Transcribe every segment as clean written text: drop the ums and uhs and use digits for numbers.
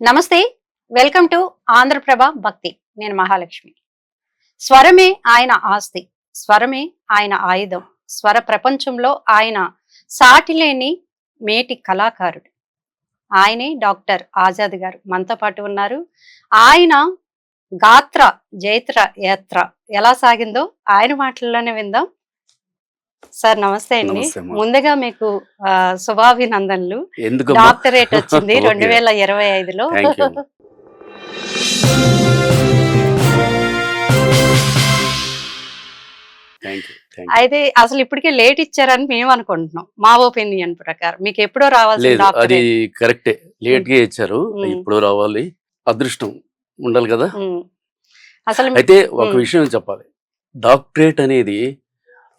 నమస్తే, welcome to Andhraprabha భక్తి. నేను మహాలక్ష్మి. స్వరమే ఆయన ఆస్తి, స్వరమే ఆయన ఆయుధం. స్వర ప్రపంచంలో ఆయన సాటిలేని మేటి కళాకారుడు. ఆయనే డాక్టర్ ఆజాద్ గారు మనతో పాటు ఉన్నారు. ఆయన గాత్ర జైత్ర యాత్ర ఎలా సాగిందో ఆయన మాటల్లోనే విందాం. సార్ నమస్తే అండి. నమస్తే అమ్మా. ముందుగా మీకు శుభాభినందనలు. ఎందుకమ్మా? డాక్టరేట్ వచ్చింది ఓకే. 2025లో. Thank you. Thank you. Thank you. అయితే అసలు ఇప్పటికే లేట్ ఇచ్చారని మేము అనుకుంటున్నాం, మా ఒపీనియన్ ప్రకారం. మీకు ఎప్పుడో రావాల్సిన లేదు, అది డాక్టరేట్. కరెక్టే. లేట్ గా ఇచ్చారు. మ్మ్. ఇప్పుడు రావాలి, అదృష్టం ఉండాలి కదా. ఉమ్. అసలు అయితే ఒక మ్మ్. విషయం చెప్పాలి. డాక్టరేట్ అనేది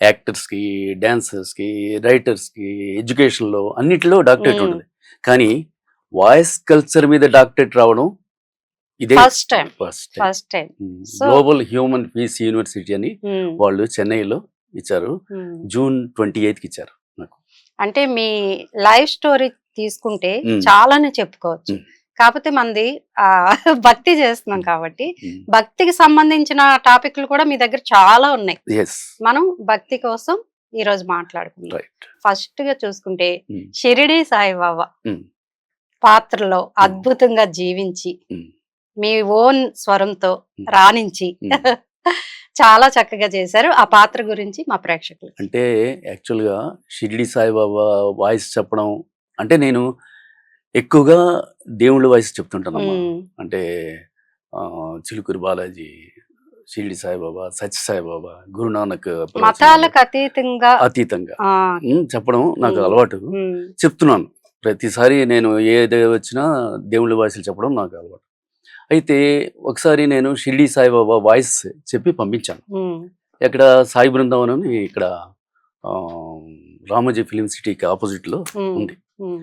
యాక్టర్స్ కి, డాన్సర్స్ కి, రైటర్స్ కి, ఎడ్యుకేషన్ లో అన్నిటిలో డాక్టరేట్ మ్మ్. ఉంటుంది. కానీ వాయిస్ కల్చర్ మీద డాక్టరేట్ రావడం ఇదే first time. First time. First time. So- global human peace university అని ఉమ్. వాళ్ళు చెన్నైలో ఇచ్చారు. ఉమ్. జూన్ 28కి ఇచ్చారు నాకు. అంటే మీ లైఫ్ స్టోరీ తీసుకుంటే మ్మ్. చాలానే చెప్పుకోవచ్చు. మ్మ్. కాకపోతే మంది భక్తి చేస్తున్నాం కాబట్టి మ్మ్. భక్తికి సంబంధించిన టాపిక్లు కూడా మీ దగ్గర చాలా ఉన్నాయి. ఎస్, మనం భక్తి కోసం ఈ రోజు మాట్లాడుకుందాం. రైట్. ఫస్ట్ గా చూసుకుంటే మ్మ్. షిరిడి సాయిబాబా మ్మ్. పాత్రలో అద్భుతంగా జీవించి మ్మ్. మీ ఓన్ స్వరంతో మ్మ్. రాణించి మ్మ్. చాలా చక్కగా చేశారు. ఆ పాత్ర గురించి మా ప్రేక్షకులు. అంటే యాక్చువల్గా షిరిడి సాయిబాబా వాయిస్ చెప్పడం అంటే నేను ఎక్కువగా దేవుళ్ళ వాయిస్ చెప్తుంటానమ్మా. అంటే చిలుకూరి బాలాజీ, షిరిడి సాయిబాబా, సత్య సాయిబాబా, గురునానక్ ప్రవచనాలు మతాలకు అతీతంగా అతీతంగా ఆ, చెప్పడం నాకు మ్మ్. అలవాటు. ఉమ్, చెప్తున్నాను ప్రతిసారి. నేను ఏది వచ్చినా దేవుళ్ళ వాయిస్లు చెప్పడం నాకు అలవాటు. అయితే ఒకసారి నేను షిరిడి సాయిబాబా వాయిస్ చెప్పి పంపించాను. ఉమ్, ఎక్కడ సాయి బృందావనం అని ఇక్కడ ఆ, రామోజీ ఫిలిం సిటీకి ఆపోజిట్లో ఉమ్, ఉంది. ఉమ్,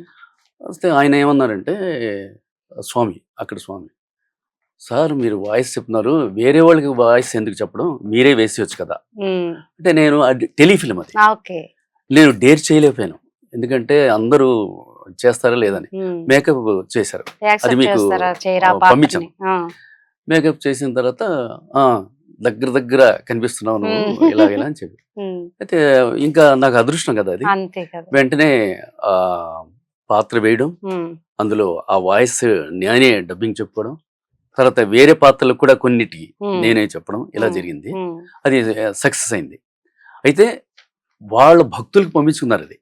వస్తే ఆయన ఏమన్నారంటే, స్వామి, అక్కడ స్వామి, సార్ మీరు వాయిస్ చెప్తున్నారు, వేరే వాళ్ళకి వాయిస్ ఎందుకు చెప్పడం, మీరే వేసేయచ్చు కదా. ఉమ్. అంటే నేను అది టెలిఫిల్మ్, అది ఓకే. నేను డేర్ చేయలేకపోయాను. ఎందుకంటే అందరూ చేస్తారా లేదని ఉమ్. మేకప్ చేశారు. యాక్సెప్ట్ మీకు, చేస్తారా చేయరా పంపించాం. పాత్రని? ఆ. మేకప్ చేసిన తర్వాత "ఆ, దగ్గర కనిపిస్తున్నావు నువ్వు ఇలా ఇలా" అని చెప్పి. ఉమ్, అయితే ఇంకా నాకు అదృష్టం కదా అది. అంతే కదా. వెంటనే ఆ పాత్ర వేయడం, ఉమ్, అందులో ఆ వాయిస్ నేనే డబ్బింగ్ చెప్పుకోవడం, తర్వాత వేరే పాత్రలకు కూడా కొన్నిటికి ఉమ్, నేనే చెప్పడం, ఇలా ఉమ్, జరిగింది. ఉమ్, అది సక్సెస్ అయింది. అయితే వాళ్ళ భక్తులకు పంపించుకున్నారు. అది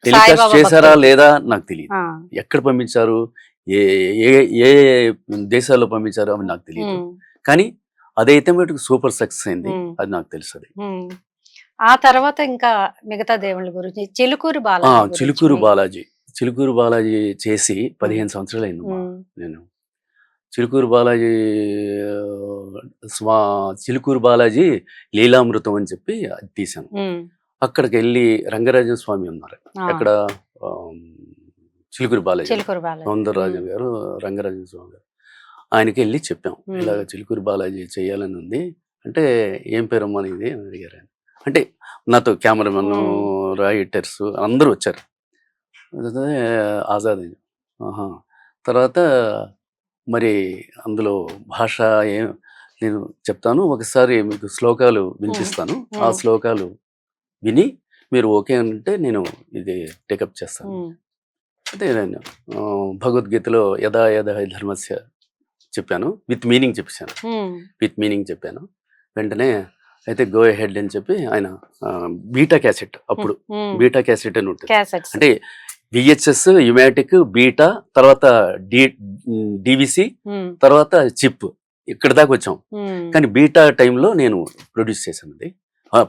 టెలికాస్ట్ సాయిబాబా చేశారా భక్తులకి. లేదా నాకు తెలియదు. ఆ, ఎక్కడ పంపించారు, ఏ ఏ ఏ దేశాల్లో పంపించారు అని నాకు తెలియదు. ఉమ్, కానీ అదైతే మటుకు సూపర్ సక్సెస్ అయింది. ఉమ్, అది నాకు తెలుసు. అది ఉమ్. ఆ తర్వాత ఇంకా మిగతా దేవుళ్ళ గురించి చిలుకూరి బాలాజీ గురించి చిలుకూరు మీ- బాలాజీ. చిలుకూరు బాలాజీ చేసి ఉమ్, 15 సంవత్సరాలు అయిందమ్మా. ఉమ్, నేను చిలుకూరు బాలాజీ చిలుకూరు బాలాజీ లీలామృతం అని చెప్పి అది తీశాను. ఉమ్, అక్కడికి వెళ్ళి రంగరాజన్ స్వామి ఉన్నారు. ఆ, ఎక్కడ చిలుకూరు బాలాజీ, చిలుకూరి బాలాజీ. సౌందరరాజన్ గారు, రంగరాజన్ స్వామి గారు, ఆయనకి వెళ్ళి చెప్పాం, ఉమ్, ఇలాగ చిలుకూరు బాలాజీ చేయాలని ఉంది. అంటే ఏం పేరమ్మా ఇది అని అడిగారు ఆయన. అంటే నాతో కెమెరామెన్, ఉమ్, రైటర్స్ అందరూ వచ్చారు. అదే ఆజాద్ అని. ఆహా. తర్వాత మరి అందులో భాష ఏం నేను చెప్తాను, ఒకసారి మీకు శ్లోకాలు వినిపిస్తాను. ఆ ఉమ్, శ్లోకాలు విని మీరు ఓకే అంటే నేను ఇది టేకప్ చేస్తాను. ఉమ్, అయితే నేను భగవద్గీతలో యదా యదా హి ధర్మస్య చెప్పాను, విత్ మీనింగ్ చెప్పాను. ఉమ్, విత్ మీనింగ్ చెప్పాను. వెంటనే అయితే గో హెడ్ అని చెప్పి ఆయన బీటా క్యాసెట్, అప్పుడు ఉమ్. బీటా క్యాసెట్ అని ఉంటుంది. క్యాసెట్స్. అంటే విహెచ్ఎస్, యుమాటిక్, బీటా, తర్వాత డివిసి, ఉమ్, తర్వాత చిప్, ఇక్కడ దాకా వచ్చాం. ఉమ్, కానీ బీటా టైంలో నేను ప్రొడ్యూస్ చేశాను. అది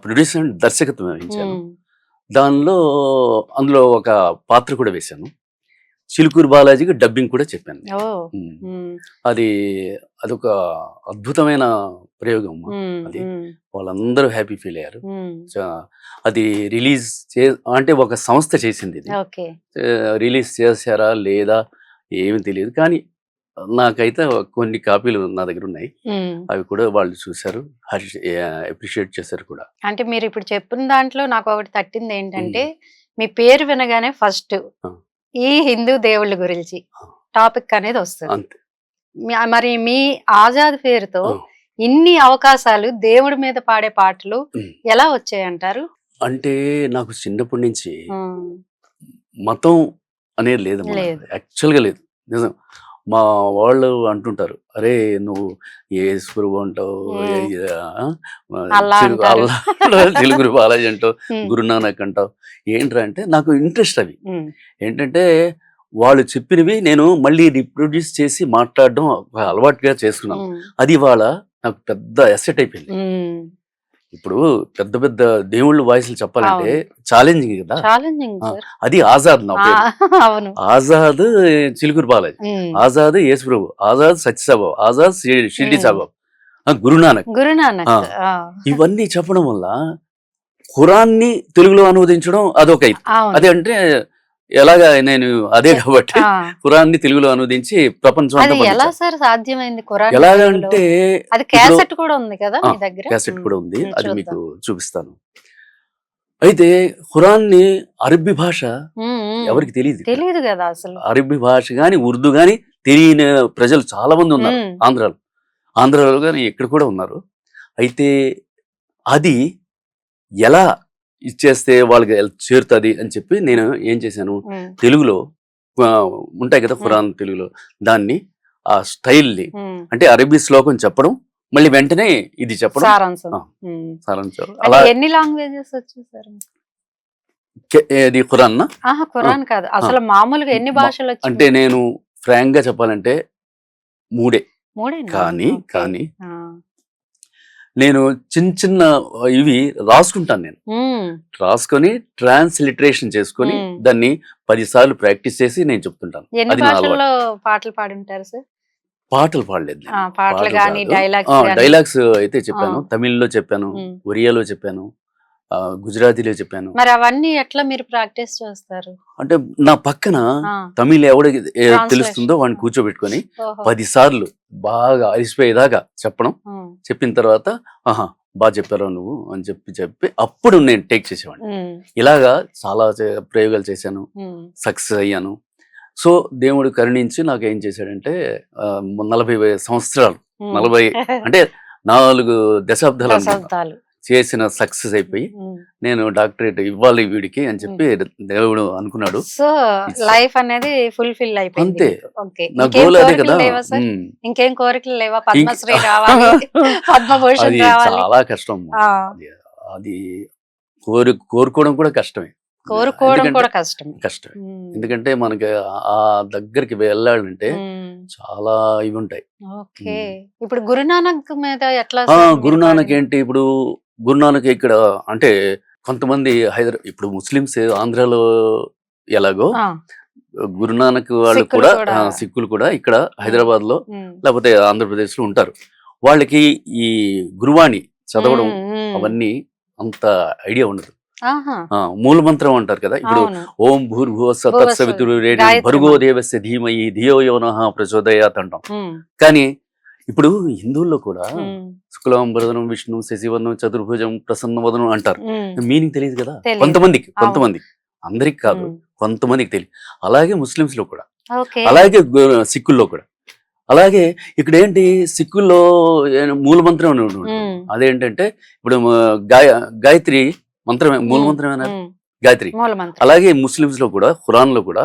ప్రొడ్యూస్ అండ్ దర్శకత్వం వహించాను. ఉమ్, అందులో ఒక పాత్ర కూడా వేశాను. చిలుకూరు బాలాజీకి డబ్బింగ్ కూడా చెప్పాను. ఓ, ఉమ్. ఉమ్, అదొక అద్భుతమైన ప్రయోగం. ఉమ్, అది ఉమ్, వాళ్ళందరూ హ్యాపీ ఫీల్ అయ్యారు. ఉమ్. అది రిలీజ్ అంటే ఒక సంస్థ చేసింది. ఇది ఓకే. రిలీజ్ చేశారా లేదా ఏమీ తెలియదు. కానీ నాకైతే కొన్ని కాపీలు నా దగ్గర ఉన్నాయి. ఉమ్. అవి కూడా వాళ్ళు చూశారు, అప్రిషియేట్ చేశారు కూడా. అంటే మీరు ఇప్పుడు చెప్పిన దాంట్లో నాకు ఒకటి తట్టింది ఏంటంటే, మీ పేరు వినగానే ఫస్ట్ ఆ. ఈ హిందూ దేవుళ్ళ గురించి టాపిక్ అనేది వస్తుంది. అంతే. మరి మీ ఆజాద్ పేరుతో ఆ. ఇన్ని అవకాశాలు, దేవుడి మీద పాడే పాటలు ఉమ్. ఎలా వచ్చాయంటారు? అంటే నాకు చిన్నప్పటి నుంచి ఉమ్, మతం అనేది లేదమ్మా, లేదు. యాక్చువల్గా లేదు. నిజం. మా వాళ్ళు అంటుంటారు, అరే నువ్వు యేసుప్రభు అంటావు, ఉమ్, అల్లా తెలుగు అంటారు. అల్లా తెలుగు బాలాజీ అంటావు, ఉమ్, గురునానక్ అంటావు. ఏంట్రా అంటే నాకు ఇంట్రెస్ట్ అవి. ఉమ్, ఏంటంటే వాళ్ళు చెప్పినవి నేను మళ్ళీ రిప్రొడ్యూస్ చేసి మాట్లాడడం ఒక అలవాటుగా చేసుకున్నాను. ఉమ్, అది ఇవాళ నాకు పెద్ద అసెట్ అయిపోయింది. ఉమ్. ఇప్పుడు పెద్ద పెద్ద దేవుళ్ళ వాయిస్లు చెప్పాలంటే అవును. ఛాలెంజింగ్ కదా. ఛాలెంజింగ్ ఆ, సార్. అది ఆజాద్ నా పేరు. అవును. ఆజాద్ చిలుకూరు బాలాజీ, ఉమ్, ఆజాద్ యేసుప్రభు, ఆజాద్ సత్యసాబాబు, ఆజాద్ షిర్డి ఉమ్. సాబాబు, గురునానక్. గురునానక్. ఆ, ఆ, ఇవన్నీ చెప్పడం వల్ల ఖురాన్ని తెలుగులో అనువదించడం అదొక ఇది. అవును. అదే అంటే ఎలాగా నేను అదే కాబట్టి ఆ, ఖురాన్ని తెలుగులో అనువదించి ప్రపంచం అంతా అది ఎలా పంపించాను. సార్ సాధ్యమైంది ఖురాన్ తెలుగులో? ఎలాగంటే అది ఇప్పుడు క్యాసెట్ కూడా ఉంది కదా ఆ, మీ దగ్గర? క్యాసెట్ కూడా ఉంది, ఉమ్, అది మీకు చూద్దాం. చూపిస్తాను. అయితే ఖురాన్ని అరబ్బీ భాష ఉమ్, ఉమ్. ఎవరికి తెలియదు. తెలీదు కదా అసలు. అరబ్బీ భాష గాని ఉర్దూ గాని తెలియని ప్రజలు చాలా మంది ఉన్నారు ఉమ్, ఆంధ్రాలో కానీ ఇక్కడ కూడా ఉన్నారు. అయితే అది ఎలా ఇచ్చేస్తే వాళ్ళకి చేరుతుంది అని చెప్పి నేను ఏం చేశాను, ఉమ్, తెలుగులో ఆ, ఉంటాయి కదా ఉమ్, ఖురాన్ తెలుగులో, దాన్ని ఆ స్టైల్ని ఉమ్. అంటే అరబీ శ్లోకం చెప్పడం, మళ్ళీ వెంటనే ఇది చెప్పడం, సారాంశం. ఆ, ఉమ్. సారాంశం అంటే అలా. ఎన్ని లాంగ్వేజెస్ వచ్చాయి సార్? ఇది ఖురాన్ ఆహా, ఖురాన్ కాదు, అసలు మామూలుగా ఎన్ని భాషలు వచ్చాయి అంటే మీకు? నేను ఫ్రాంక్ గా చెప్పాలంటే మూడే. మూడేనా? కానీ ఓకే. కానీ ఆ. నేను చిన్న చిన్న ఇవి రాసుకుంటాను. నేను ఉమ్, రాసుకొని ట్రాన్స్లిటరేషన్ చేసుకొని ఉమ్. దాన్ని 10 సార్లు ప్రాక్టీస్ చేసి నేను చెప్తుంటాను. ఎన్ని అది నా అలవాటు. భాషల్లో పాటలు పాడి ఉంటారు సార్? పాటలు పాడలేదు నేను. పాటలు పాటలు గాని, కాదు. డైలాగ్స్ గాని? డైలాగ్స్ అయితే చెప్పాను, ఆ. తమిళ్లో చెప్పాను, ఉమ్. ఒరియాలో చెప్పాను, గుజరాతీలో చెప్పాను. మరి అవన్నీ ఎట్లా మీరు ప్రాక్టీస్ చేస్తారు? అంటే నా పక్కన ఆ, తమిళ్ ఎవడికి Translation. తెలుస్తుందో వాడిని కూర్చోబెట్టుకొని ఓహో. 10 సార్లు బాగా అలిసిపోయేదాకా చెప్పడం. ఉమ్, చెప్పిన తర్వాత ఆహా బాగా చెప్పారా నువ్వు అని చెప్పి అప్పుడు నేను టేక్ చేసేవాడిని. ఉమ్, ఇలాగా చాలా ప్రయోగాలు చేశాను, ఉమ్. సక్సెస్ అయ్యాను. సో దేవుడు కరుణించి నాకు ఏం చేశాడంటే 40 సంవత్సరాలు, ఉమ్. 40 అంటే 4 దశాబ్దాలు అన్నమాట దశాబ్దాలు. చేసిన సక్సెస్ అయిపోయి ఉమ్. నేను డాక్టరేట్ ఇవ్వాలి వీడికి అని చెప్పి దేవుడు అనుకున్నాడు. సో ఇచ్చా. లైఫ్ అనేది ఫుల్ఫిల్ అయిపోయింది అంతే. మీకు. ఓకే. నా ఇంకేం గోల్ అదే కోరికలు కదా. లేవా సార్? ఉమ్. ఇంకేం కోరికలు లేవా? ఇంక- పద్మశ్రీ రావాలి, పద్మభూషణ్ అది రావాలి. చాలా కష్టం. ఆ, అది కోరుకోవడం కూడా కష్టమే. కోరుకోవడం ఎందుకంటే కూడా కష్టం. కష్టమే. ఎందుకంటే మనకి ఆ దగ్గరికి వెళ్ళాలంటే చాలా ఇవి ఉంటాయి. ఓకే. ఇప్పుడు గురునానక్ మీద ఎట్లా ఆ, సార్ మీరు గురునానక్ పాడింది? ఏంటి ఇప్పుడు గురునానక్ ఇక్కడ అంటే కొంతమంది ఇప్పుడు ముస్లిమ్స్ ఆంధ్రాలో ఎలాగో ఆ, గురునానక్ వాళ్ళు సిక్కులు కూడా కూడా. సిక్కులు కూడా ఇక్కడ హైదరాబాద్ లో ఉమ్, లేకపోతే ఆంధ్రప్రదేశ్ లో ఉంటారు. వాళ్ళకి ఈ గురువాణి చదవడం ఉమ్, ఉమ్. అవన్నీ అంత ఐడియా ఉండదు. ఆహా, మూల మంత్రం అంటారు కదా. ఇప్పుడు అవును. ఓం భూర్భువస్స భువస్సు, తత్సవితురు గాయత్రి భర్గో మంత్రం. దేవస్య ధీమహి ధియో యో నః ప్రచోదయాత్ అంటాం. ఉమ్, కానీ ఇప్పుడు హిందువుల్లో కూడా ఉమ్, శుక్లాంబరదనం విష్ణు శశివర్ణం చతుర్భుజం ప్రసన్నవదనం అంటారు. ఉమ్. మీనింగ్ తెలియదు కదా తెలీదు. కొంతమందికి అందరికి కాదు, ఉమ్. కొంతమందికి తెలియదు. అలాగే ముస్లిమ్స్ లో కూడా, ఓకే. అలాగే సిక్కుల్లో కూడా. అలాగే ఇక్కడ ఏంటి సిక్కుల్లో మూల మంత్రం అని ఉంటుంది. ఉమ్, అదేంటంటే ఇప్పుడు గాయత్రి మంత్రమే మూల మంత్రమేనా ఉమ్. గాయత్రి. మూల మంత్రం. అలాగే ముస్లిమ్స్ లో కూడా ఖురాన్ లో కూడా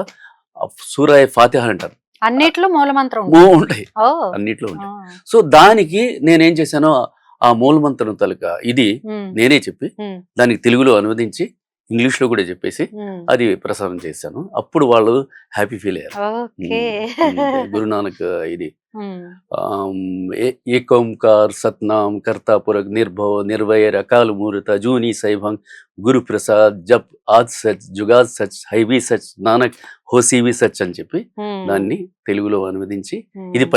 సూరాయ ఫాతిహ అంటారు. అన్నిట్లో మూల మంత్రం ఉంది. ఉంటాయి, ఓ. అన్నిట్లో ఉంటాయి. ఆ. సో దానికి నేనేం చేశానో ఆ మూల మంత్రం తలక ఇది ఉమ్, నేనే చెప్పి ఉమ్, దానికి తెలుగులో అనువదించి ఇంగ్లీష్ లో కూడా చెప్పేసి ఉమ్. అది ప్రసారం చేశాను. అప్పుడు వాళ్ళు హ్యాపీ ఫీల్ అయ్యారు. ఓకే. గురునానక్ ఇది ఉమ్, ఏకోంకార్ సత్నాం కర్తాపురక్ నిర్భవ్ నిర్వైర్ అకాల్ మూర్త జూని సైభంగ్ గురు ప్రసాద్ జప్ ఆద్ సచ్ జుగాద్ సచ్ హైబీ సచ్ నానక్ హోసీవి సచ్ అని చెప్పి ఉమ్, దాన్ని తెలుగులో అనువదించి ఉమ్. ఇది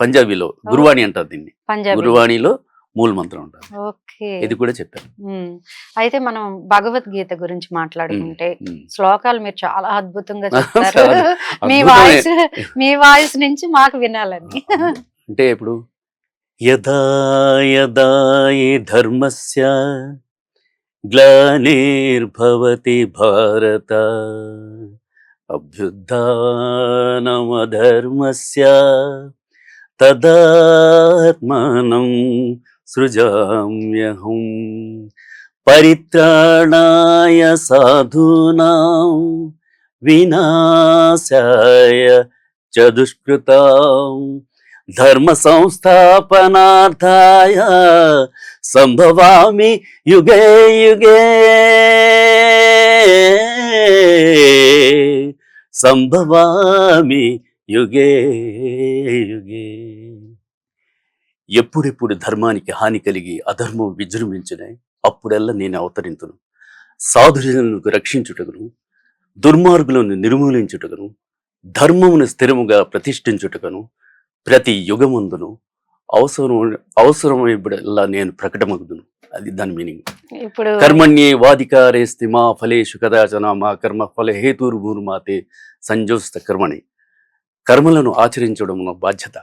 పంజాబీలో గురువాణి అంటారు దీన్ని. పంజాబీ. గురువాణిలో మూల మంత్రం అంటారు. ఓకే. ఇది కూడా చెప్పాను. ఉమ్. అయితే మనం భగవద్గీత గురించి మాట్లాడుకుంటే ఉమ్. శ్లోకాలు మీరు చాలా అద్భుతంగా చెప్తారు. చాలా మీ అద్భుతమే. వాయిస్ మీ వాయిస్ నుంచి మాకు వినాలని. అంటే ఇప్పుడు యదా యదా హి ధర్మస్య గ్లానిర్భవతి భారత అభ్యుత్థానమధర్మస్య తదాత్మానం సృజామ్యహం పరిత్రాణాయ సాధూనాం వినాశాయ చ దుష్కృతాం ధర్మ సంస్థాపనార్థాయ సంభవామి యుగే యుగే సంభవామి యుగే యుగే. ఎప్పుడెప్పుడు ధర్మానికి హాని కలిగి అధర్మం విజృంభించినాయి అప్పుడల్లా నేను అవతరింతును. సాధుజనులకు రక్షించుటకును, దుర్మార్గులను నిర్మూలించుటకును, ధర్మమును స్థిరముగా ప్రతిష్ఠించుటకును ప్రతి యుగమందును అవసరమైనప్పుడల్లా నేను ప్రకటమగుదును. అది దాని మీనింగ్. ఇప్పుడు కర్మణ్యే వాధికారేస్తి మా ఫలేషు కదాచన మా కర్మ ఫల హేతుర్భూర్మాతే సంజోస్త కర్మణి. కర్మలను ఆచరించడం నా బాధ్యత.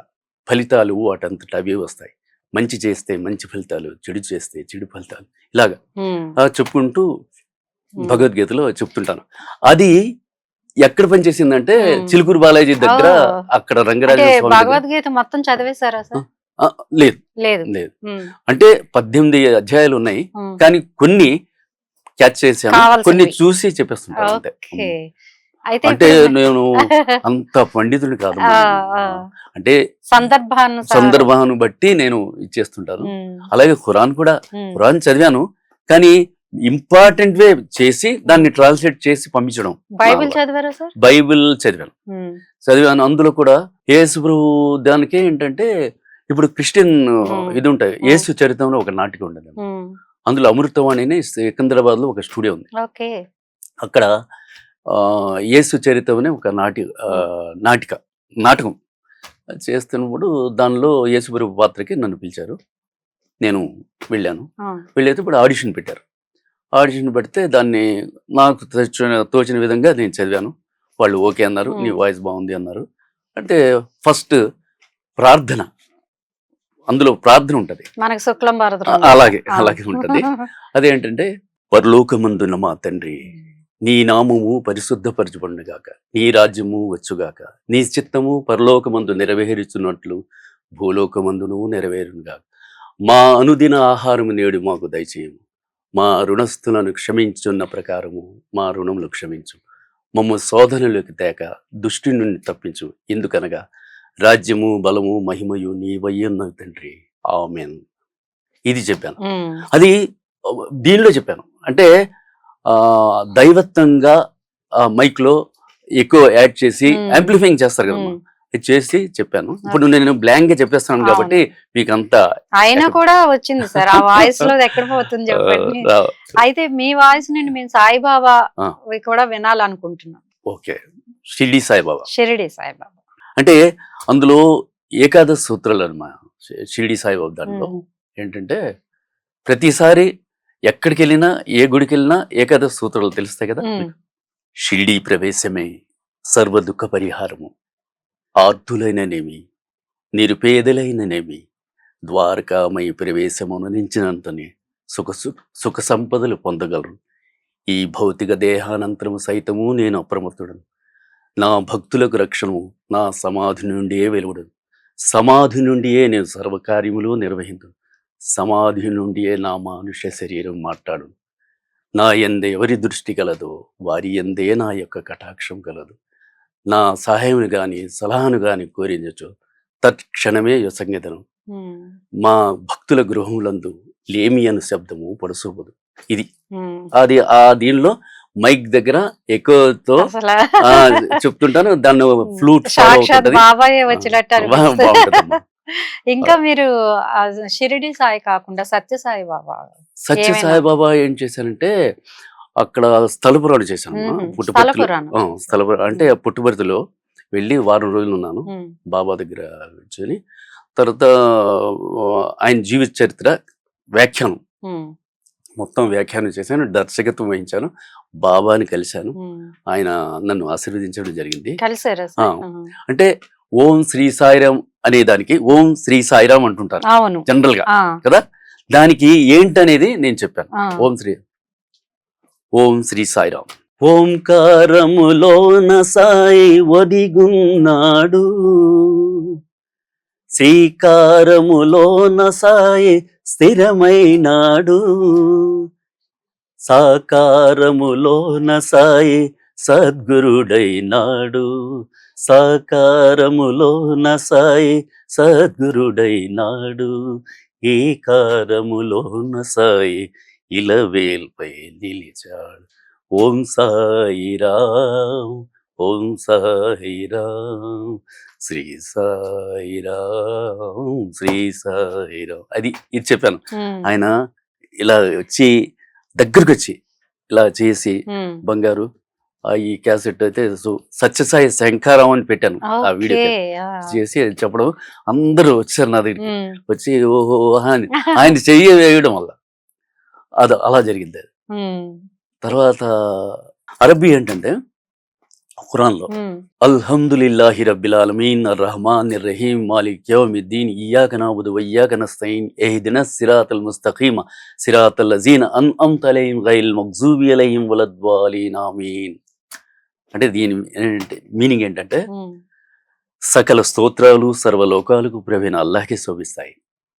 ఫలితాలు వాటంతట అవే వస్తాయి. మంచి చేస్తే మంచి ఫలితాలు, చెడు చేస్తే చెడు ఫలితాలు, ఇలాగా చెప్పుకుంటూ భగవద్గీతలో చెప్తుంటాను. అది ఎక్కడ పనిచేసిందంటే చిలుకూరు బాలాజీ దగ్గర, అక్కడ రంగరాజ స్వామి భగవద్గీత మొత్తం చదివేశారా సార్? లేదు లేదు లేదు అంటే 18 అధ్యాయాలు ఉన్నాయి, కానీ కొన్ని క్యాచ్ చేశాను, కొన్ని చూసి చెప్పేస్తుంటాను అంతే. అంటే నేను అంత పండితుడు కాదు, అంటే సందర్భాన్ని బట్టి నేను ఇచ్చేస్తుంటాను. అలాగే ఖురాన్ కూడా, ఖురాన్ చదివాను కానీ ఇంపార్టెంట్ వే చేసి దాన్ని ట్రాన్స్లేట్ చేసి పంపించడం. బైబిల్ చదివారా సార్? బైబిల్ చదివాను. అందులో కూడా యేసు ప్రభు దానికి ఏంటంటే, ఇప్పుడు క్రిస్టియన్ ఇది ఉంటాయి, యేసు చరిత్రలో ఒక నాటిక ఉండదు, అందులో అమృతవాణి అని సికింద్రాబాద్ లో ఒక స్టూడియో ఉంది. అక్కడ యేసు చరిత్ర అనే ఒక నాటకం చేస్తున్నప్పుడు దానిలో యేసు ప్రభు పాత్రకి నన్ను పిలిచారు. నేను వెళ్ళాను. వెళ్ళైతే ఇప్పుడు ఆడిషన్ పెట్టారు. ఆడిషన్ పెడితే దాన్ని నాకు తోచిన విధంగా నేను చదివాను. వాళ్ళు ఓకే అన్నారు, నీ వాయిస్ బాగుంది అన్నారు. అంటే ఫస్ట్ ప్రార్థన, అందులో ప్రార్థన ఉంటది, అలాగే ఉంటది. అదేంటంటే, పరలోకమందున్న మా తండ్రి, నీ నామము పరిశుద్ధపరచబడునుగాక, నీ రాజ్యము వచ్చుగాక, నీ చిత్తము పరలోకమందు నెరవేరుచున్నట్లు భూలోకమందును నెరవేరునుగాక. మా అనుదిన ఆహారము నేడు మాకు దయచేయము, మా రుణస్థులను క్షమించున్న ప్రకారము మా రుణములు క్షమించు, మమ్మ శోధనలోకి తేక దుష్టి నుండి తప్పించు, ఎందుకనగా రాజ్యము బలము మహిమయు నీవయ్యున్న తండ్రి, ఆమేన్. ఇది చెప్పాను. అది దీనిలో చెప్పాను. అంటే దైవత్వంగా మైక్ లో ఎక్కువ యాడ్ చేసి యాంప్లిఫైయింగ్ చేస్తారు కదా, చేసి చెప్పాను. ఇప్పుడు నేను బ్లాంక్ గా చెప్పేస్తాను కాబట్టి మీకు అంతా అయినా కూడా వచ్చింది సార్ ఆ వాయిస్ లో, ఎక్కడ పోతుంది చెప్పండి. అయితే మీ వాయిస్ నుండి మేము సాయిబాబా కూడా వినాలనుకుంటున్నాం. ఓకే, షిరిడి సాయిబాబా. అంటే అందులో ఏకాదశ సూత్రాలు అన్నమాట షిరిడి సాయిబాబా. దాంట్లో ఏంటంటే, ప్రతిసారి ఎక్కడికి వెళ్ళినా ఏ గుడికి వెళ్ళినా ఏకాదశ సూత్రాలు తెలుస్తాయి కదా. షిరిడి ప్రవేశమే సర్వ దుఃఖ పరిహారము, ఆర్తులైననేమి నిరుపేదలైననేమి ద్వారకామయ ప్రవేశమును నించినంతనే సుఖ సంపదలు పొందగలరు. ఈ భౌతిక దేహానంతరము సైతము నేను అప్రమత్తుడను. నా భక్తులకు రక్షణము నా సమాధి నుండియే వెలువడను. సమాధి నుండియే నేను సర్వకార్యములు నిర్వహించును. సమాధి నుండియే నా మానుష శరీరం మాట్లాడు. నా యందే ఎవరి దృష్టి కలదో వారి యందే నా యొక్క కటాక్షం కలదు. నా సహాయమును గాని సలహాను గాని కోరించు తత్క్షణమే సంగీతను. మా భక్తుల గృహములందు లేమి అను శబ్దము పడుసోబదు. ఇది అది దీనిలో మైక్ దగ్గర ఎక్కువతో చెప్తుంటాను. దాన్ని ఫ్లూట్ బాగుంటుంది. ఇంకా మీరు షిరిడి సాయి కాకుండా సత్యసాయి బాబా ఏం చేశానంటే, అక్కడ స్థలపురాలు చేశాను. స్థలపురం అంటే పుట్టుబడిలో వెళ్ళి వారం రోజులు ఉన్నాను బాబా దగ్గర కూర్చొని. తర్వాత ఆయన జీవిత చరిత్ర వ్యాఖ్యానం మొత్తం వ్యాఖ్యానం చేశాను, దర్శకత్వం వహించాను, బాబాని కలిశాను. ఆయన నన్ను ఆశీర్వదించడం జరిగింది. అంటే ఓం శ్రీ సాయిరామ్ అనే దానికి ఓం శ్రీ సాయిరామ్ అంటుంటారు జనరల్ గా కదా. దానికి ఏంటనేది నేను చెప్పాను. ఓం శ్రీ సాయిరామ్. ఓంకారములోన సాయి ఒదిగున్నాడు, శ్రీకారములోన సాయి స్థిరమైనాడు, సాకారములోన సాయి సద్గురుడైనాడు, సాకారములోన సాయి సద్గురుడైనాడు, ఏకారములోన సాయి ఇలవేల్పై నిలిచాడు. ఓం సాయిరామ్, ఓం సాయిరామ్, శ్రీ సాయిరామ్, శ్రీ సాయిరామ్. ఇది చెప్పాను. ఆయన ఇలా వచ్చి దగ్గరకు వచ్చి ఇలా చేసి, బంగారు ఈ క్యాసెట్ అయితే సత్యసాయి శంఖారావు అని పెట్టాను ఆ వీడియో చేసి చెప్పడం, అందరూ వచ్చారు నా దగ్గరికి. వచ్చి ఓహో అని ఆయన చెయ్యి వేయడం వల్ల అది అలా జరిగింది. తర్వాత అరబీ ఏంటంటే ఖురాన్లో అల్హమ్దులిల్లాహి రబ్బిల్ ఆలమీన్ అర్రహమానిర్ రహీం మాలిక్ యౌమిద్దీన్ ఇయ్యాక నఅబుదు వ ఇయ్యాక నస్తഈన్ ఇహ్దినస్ సిరాతల్ ముస్తఖీమ సిరాతల్ లజీన అన్అమ్త అలైహిం గైరిల్ మగ్జూబి అలైహిం వలద్వాలీన్ ఆమీన్. అంటే దీని మీనింగ్ ఏంటంటే సకల స్తోత్రాలు సర్వలోకాలకు ప్రవీణ అల్లాహ్కి శోభిస్తాయి.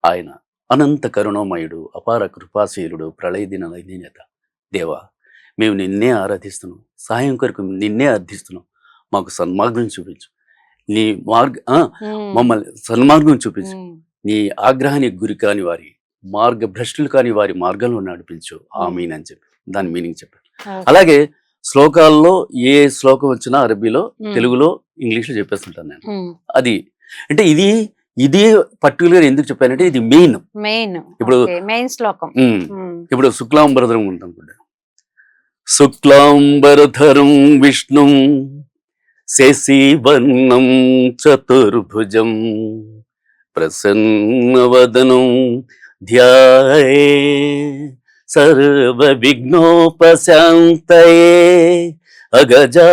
ఆయన అనంత కరుణామయుడు, అపార కృపాశీలుడు, ప్రళయ దిన అధినేత. దేవా, మేము నిన్నే ఆరాధిస్తున్నాం, సాయం కొరకు నిన్నే అర్థిస్తున్నాం, మాకు సన్మార్గం చూపించు, నీ మమ్మల్ని సన్మార్గం చూపించు, నీ ఆగ్రహానికి గురి కాని వారి భ్రష్టులు కాని వారి మార్గంలో నడిపించు, ఆమీన్ అని చెప్పి దాని మీనింగ్ చెప్పారు. అలాగే శ్లోకాల్లో ఏ శ్లోకం వచ్చినా అరబీలో, తెలుగులో, ఇంగ్లీష్ లో చెప్పేస్తుంటాను నేను. అది అంటే ఇది పర్టికులర్ ఎందుకు చెప్పానంటే ఇది మెయిన్. ఇప్పుడు శ్లోకం ఇప్పుడు శుక్లాంబరధరం ఉంటాం, శుక్లాంబరధరం విష్ణుం శశివర్ణం చతుర్భుజం ప్రసన్నవదనం ధ్యాయే సర్వ విఘ్నోపశాంతయే అగజా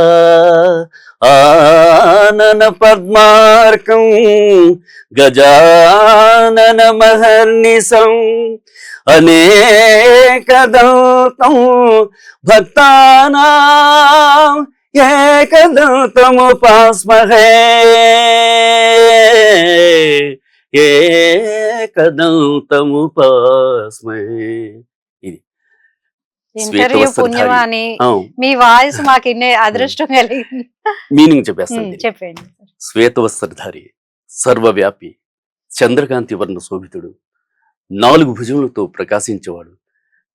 ఆనన పద్మార్కం గజానన మహర్నిశం అనేకదంతం భక్తానాం ఏకదంతముపాస్మహే ఏకదంతముపాస్మహే. ఇది ఇంటర్వ్యూ పుణ్యమాని మీ వాయిస్ మాకు ఇన్నే అదృష్టం కలిగింది. మీనింగ్ చెప్పేస్తాను, చెప్పండి. శ్వేతవస్త్రధారి, సర్వవ్యాపి, చంద్రకాంతి వర్ణ శోభితుడు, 4 భుజములతో ప్రకాశించేవాడు,